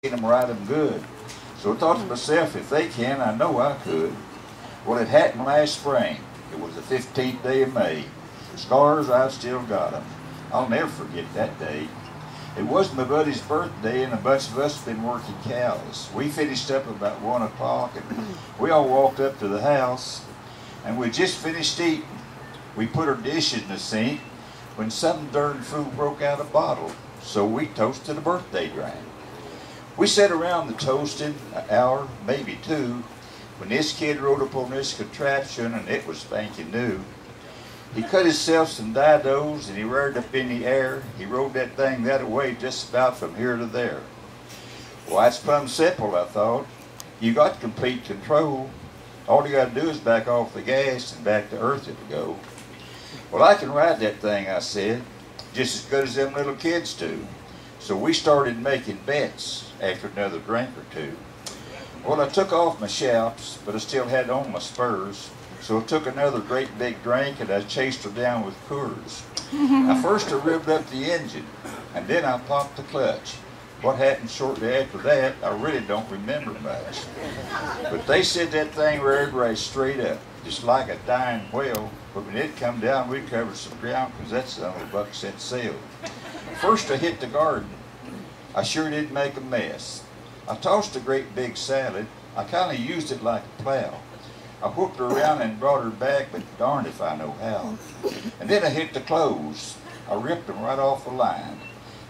them ride them good. So I thought to myself, if they can, I know I could. Well, it happened last spring. It was the 15th day of May. Scars, I've still got them. I'll never forget that day. It was my buddy's birthday, and a bunch of us had been working cows. We finished up about 1 o'clock, and we all walked up to the house, and we just finished eating. We put our dishes in the sink when some darn fool broke out a bottle, so we toasted a birthday drink. We sat around the toasting an hour, maybe two, when this kid rode up on this contraption, and it was spanking new. He cut himself some didos and he reared up in the air. He rode that thing that away just about from here to there. Well, that's plumb simple, I thought. You got complete control. All you got to do is back off the gas and back to earth it'll go. Well, I can ride that thing, I said, just as good as them little kids do. So we started making bets after another drink or two. Well, I took off my chaps, but I still had on my spurs. So I took another great big drink and I chased her down with Coors. Now first I revved up the engine and then I popped the clutch. What happened shortly after that, I really don't remember much. But they said that thing reared right straight up, just like a dying whale. But when it come down, we covered some ground because that's the only buck set sailed. First I hit the garden. I sure did make a mess. I tossed a great big salad. I kind of used it like a plow. I whooped her around and brought her back, but darned if I know how. And then I hit the clothes. I ripped them right off the line.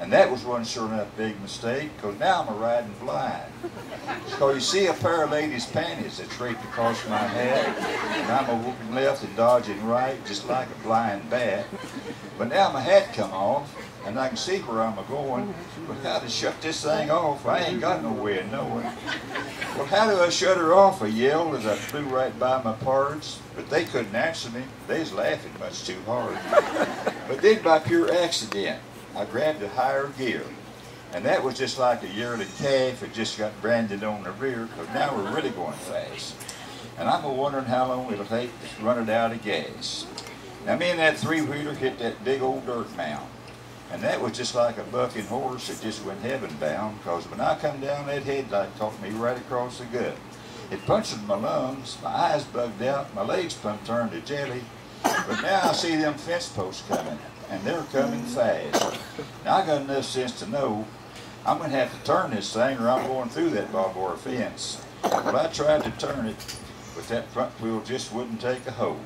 And that was one sure enough big mistake, because now I'm a-riding blind. So you see a pair of ladies' panties that's draped across my hat, and I'm a-whooping left and dodging right, just like a blind bat. But now my hat come off, and I can see where I'm a-going. But how to shut this thing off? I ain't got no way of knowing. Well, how do I shut her off? I yelled as I flew right by my parts. But they couldn't answer me. They was laughing much too hard. But then by pure accident, I grabbed a higher gear. And that was just like a yearling calf that just got branded on the rear, because now we're really going fast. And I'm wondering how long it'll take to run it out of gas. Now me and that three-wheeler hit that big old dirt mound. And that was just like a bucking horse that just went heaven-bound, because when I come down, that headlight caught me right across the gut. It punctured my lungs, my eyes bugged out, my legs plumb turned to jelly. But now I see them fence posts coming, and they're coming fast. Now I got enough sense to know I'm going to have to turn this thing or I'm going through that barbed wire fence. Well, I tried to turn it, but that front wheel just wouldn't take a hold.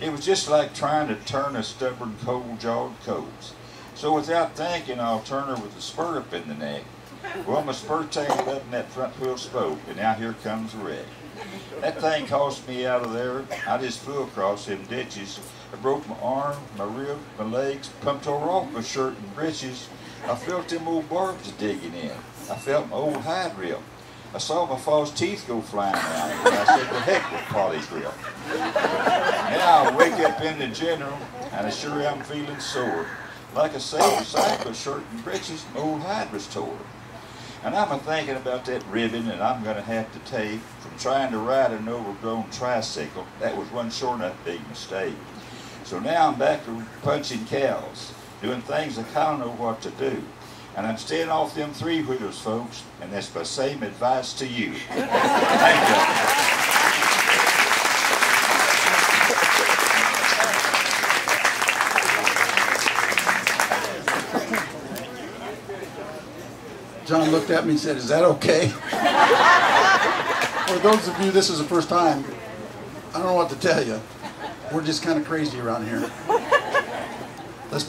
It was just like trying to turn a stubborn, cold-jawed colt. So without thinking, I'll turn her with a spur up in the neck. Well, my spur tangled up in that front wheel spoke, and now here comes the wreck. That thing cost me out of there. I just flew across them ditches. I broke my arm, my rib, my legs, pumped tore off my shirt and breeches. I felt them old barbs digging in. I felt my old hide rip. I saw my false teeth go flying out, and I said, the heck with Polly's grip. Now I wake up in the general, and I sure am feeling sore. Like I say, beside my shirt and breeches, my old hide was tore. And I'm a-thinking about that ribbon that I'm going to have to take from trying to ride an overgrown tricycle. That was one sure enough big mistake. So now I'm back to punching cows, doing things I kind of know what to do. And I'm staying off them three-wheelers, folks, and that's my same advice to you. Thank you. John looked at me and said, "Is that okay?" For those of you, this is the first time, I don't know what to tell you. We're just kind of crazy around here. Let's pray.